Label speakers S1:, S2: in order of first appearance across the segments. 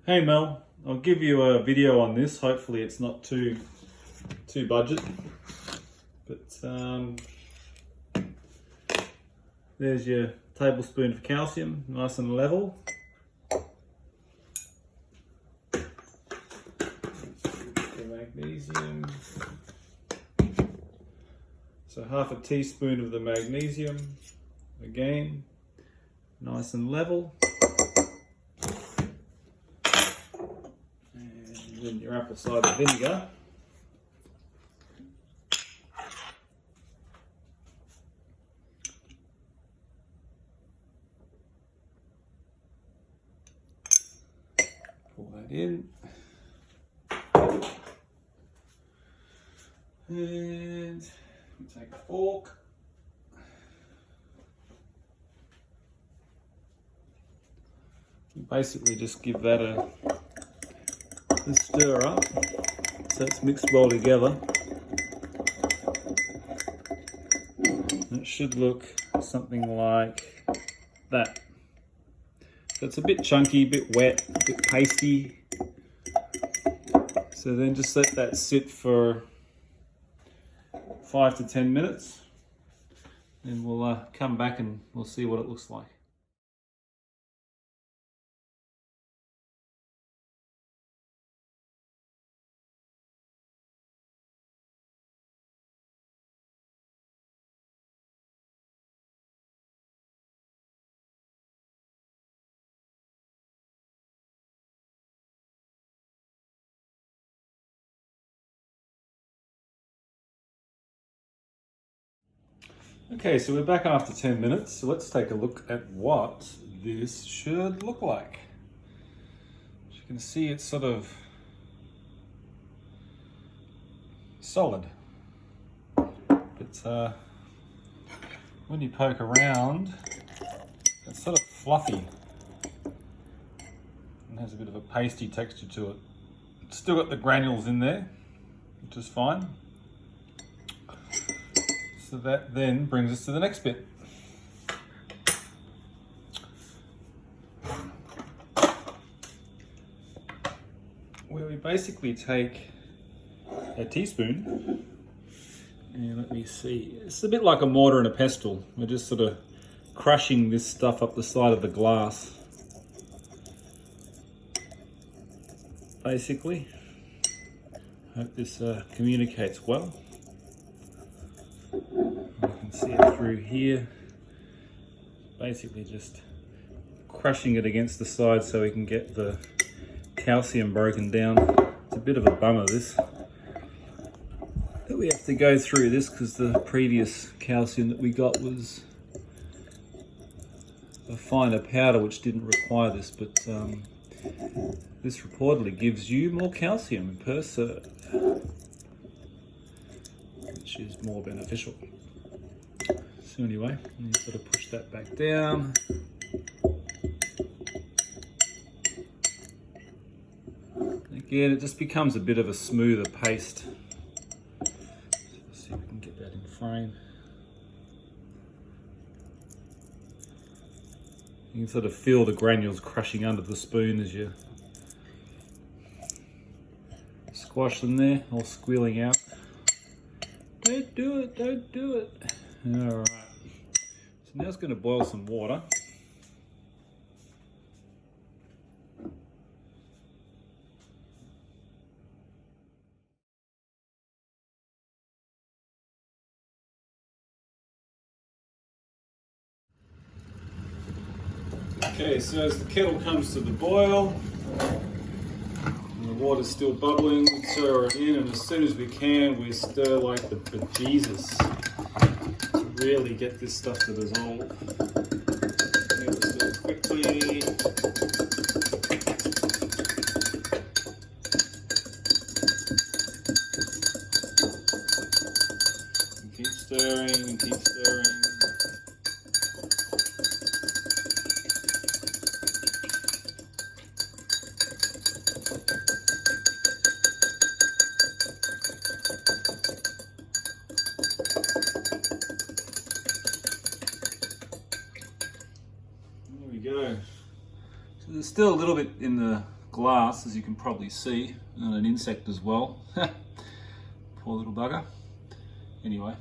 S1: Hey Mel, I'll give you a video on this. Hopefully it's not too budget. But there's your tablespoon of calcium, nice and level. The magnesium. So half a teaspoon of the magnesium, again, nice and level. And your apple cider vinegar. Pour that in. And take a fork. You basically just give that a stir up so it's mixed well together. And it should look something like that. So it's a bit chunky, a bit wet, a bit pasty. So then just let that sit for 5 to 10 minutes. Then we'll come back and we'll see what it looks like. Okay, so we're back after 10 minutes, so let's take a look at what this should look like. As you can see, it's sort of solid, but when you poke around, it's sort of fluffy and has a bit of a pasty texture to it. It's still got the granules in there, which is fine. So that then brings us to the next bit. Where we basically take a teaspoon, and let me see, it's a bit like a mortar and a pestle. We're just sort of crushing this stuff up the side of the glass. Basically, hope this communicates well. You can see it through here. Basically just crushing it against the side so we can get the calcium broken down. It's a bit of a bummer this, that we have to go through this, because the previous calcium that we got was a finer powder which didn't require this, but this reportedly gives you more calcium per serve, which is more beneficial. So anyway, you sort of push that back down. Again, it just becomes a bit of a smoother paste. Let's see if we can get that in frame. You can sort of feel the granules crushing under the spoon as you squash them there, all squealing out. Don't do it, don't do it. All right, so now it's going to boil some water. Okay, so as the kettle comes to the boil, and the water's still bubbling, we stir it in, and as soon as we can, we stir like the bejesus to really get this stuff to dissolve. Okay, let's do it quickly. And keep stirring and keep stirring. There we go. So there's still a little bit in the glass, as you can probably see, and an insect as well. Poor little bugger. Anyway,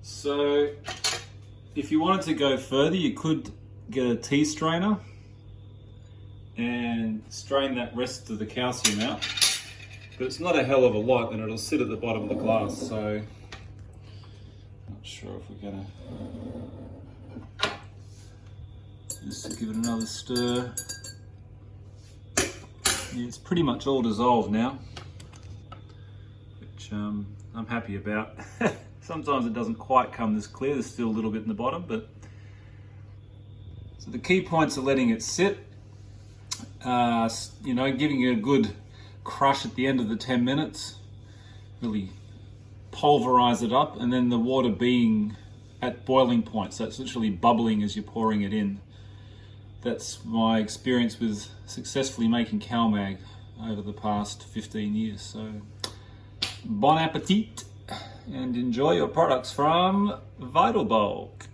S1: so if you wanted to go further, you could get a tea strainer and strain that rest of the calcium out. But it's not a hell of a lot, and it'll sit at the bottom of the glass, so not sure if we're gonna just give it another stir. Yeah, it's pretty much all dissolved now, which I'm happy about. Sometimes it doesn't quite come this clear, there's still a little bit in the bottom, but so the key points are letting it sit, you know, giving it a good crush at the end of the 10 minutes, really pulverize it up, and then the water being at boiling point, so it's literally bubbling as you're pouring it in. That's my experience with successfully making CalMag over the past 15 years. So bon appetit and enjoy your products from Vital Bulk.